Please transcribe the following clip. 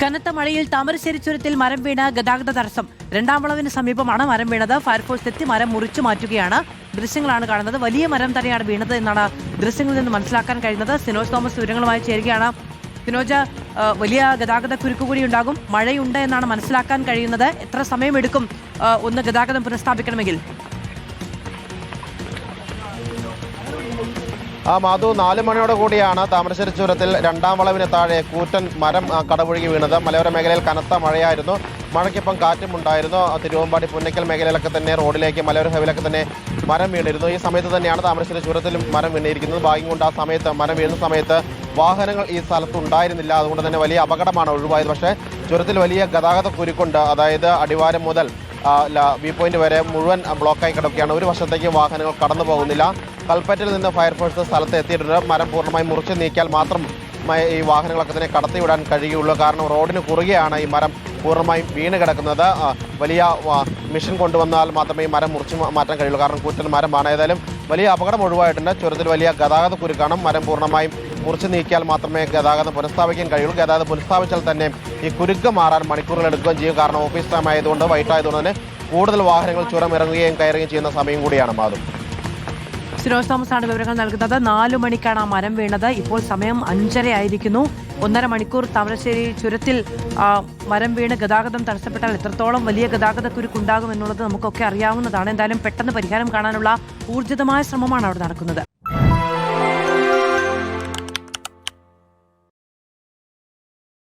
കനത്ത മഴയിൽ താമരശ്ശേരി ചുരത്തിൽ മരം വീണ് ഗതാഗത തടസ്സം. രണ്ടാം വളവിന് സമീപമാണ് മരം വീണത്. ഫയർഫോഴ്സ് എത്തി മരം മുറിച്ചു മാറ്റുകയാണ്. ദൃശ്യങ്ങളാണ് കാണുന്നത്. വലിയ മരം തന്നെയാണ് വീണത് എന്നാണ് ദൃശ്യങ്ങളിൽ നിന്ന് മനസ്സിലാക്കാൻ കഴിയുന്നത്. സിനോജ് തോമസ് വിവരങ്ങളുമായി ചേരുകയാണ്. സിനോജ്, വലിയ ഗതാഗത കുരുക്ക് കൂടി ഉണ്ടാകും. മഴയുണ്ട് എന്നാണ് മനസ്സിലാക്കാൻ കഴിയുന്നത്. എത്ര സമയമെടുക്കും ഒന്ന് ഗതാഗതം പുനഃസ്ഥാപിക്കണമെങ്കിൽ? മാധു, 4 മണിയോട് കൂടിയാണ് താമരശ്ശേരി ചുരത്തിൽ രണ്ടാം വളവിന് താഴെ കൂറ്റൻ മരം കടപുഴകി വീണത്. മലയോര മേഖലയിൽ കനത്ത മഴയായിരുന്നു. മഴയ്ക്കൊപ്പം കാറ്റും ഉണ്ടായിരുന്നു. തിരുവമ്പാടി പുന്നക്കൽ മേഖലയിലൊക്കെ തന്നെ റോഡിലേക്ക് മലയോര ഹൈവേയിലൊക്കെ തന്നെ മരം വീണിരുന്നു. ഈ സമയത്ത് തന്നെയാണ് താമരശ്ശേരി ചുരത്തിലും മരം വീണിരിക്കുന്നത്. ഭാഗ്യം കൊണ്ട് ആ സമയത്ത് മരം വീഴുന്ന സമയത്ത് വാഹനങ്ങൾ ഈ സ്ഥലത്ത് ഉണ്ടായിരുന്നില്ല. അതുകൊണ്ട് തന്നെ വലിയ അപകടമാണ് ഒഴിവായത്. പക്ഷേ ചുരത്തിൽ വലിയ ഗതാഗത കുരുക്കുണ്ട്. അതായത് അടിവാരം മുതൽ വ്യൂ പോയിന്റ് വരെ മുഴുവൻ ബ്ലോക്കായി കിടക്കുകയാണ്. ഒരു വശത്തേക്ക് വാഹനങ്ങൾ കടന്നു പോകുന്നില്ല. കൽപ്പറ്റയിൽ നിന്ന് ഫയർഫോഴ്സ് സ്ഥലത്ത് എത്തിയിട്ടുണ്ട്. മരം പൂർണ്ണമായി മുറിച്ച് നീക്കിയാൽ മാത്രം ഈ വാഹനങ്ങളൊക്കെ തന്നെ കടത്തിവിടാൻ കഴിയുള്ളൂ. കാരണം റോഡിന് കുറുകെയാണ് ഈ മരം പൂർണ്ണമായും വീണ് കിടക്കുന്നത്. വലിയ മെഷീൻ കൊണ്ടുവന്നാൽ മാത്രമേ ഈ മരം മുറിച്ച് മാറ്റാൻ കഴിയുള്ളൂ. കാരണം കൂറ്റൻ മരമാണ്. ഏതായാലും വലിയ അപകടം ഒഴിവായിട്ടുണ്ട്. ചുരത്തിൽ വലിയ ഗതാഗത കുരുക്കാണ്. മരം പൂർണ്ണമായും മുറിച്ച് നീക്കിയാൽ മാത്രമേ ഗതാഗതം പുനഃസ്ഥാപിക്കാൻ കഴിയുള്ളൂ. ഗതാഗതം പുനഃസ്ഥാപിച്ചാൽ തന്നെ ഈ കുരുക്ക് മാറാൻ മണിക്കൂറുകൾ എടുക്കുകയും ചെയ്യും. കാരണം ഓഫീസ് ടൈം ആയതുകൊണ്ട് വൈകിട്ടായതുകൊണ്ട് തന്നെ കൂടുതൽ വാഹനങ്ങൾ ചുരം ഇറങ്ങുകയും കയറുകയും ചെയ്യുന്ന സമയം കൂടിയാണ്. മാധു, സിനോജ് തോമസ് ആണ് വിവരങ്ങൾ നൽകുന്നത്. 4 മണിക്കാണ് ആ മരം വീണത്. ഇപ്പോൾ സമയം 5:30 ആയിരിക്കുന്നു. 1.5 മണിക്കൂർ താമരശ്ശേരി ചുരത്തിൽ മരം വീണ് ഗതാഗതം തടസ്സപ്പെട്ടാൽ എത്രത്തോളം വലിയ ഗതാഗത കുരുക്കുണ്ടാകും എന്നുള്ളത് നമുക്കൊക്കെ അറിയാവുന്നതാണ്. എന്തായാലും പെട്ടെന്ന് പരിഹാരം കാണാനുള്ള ഊർജിതമായ ശ്രമമാണ് അവിടെ നടക്കുന്നത്.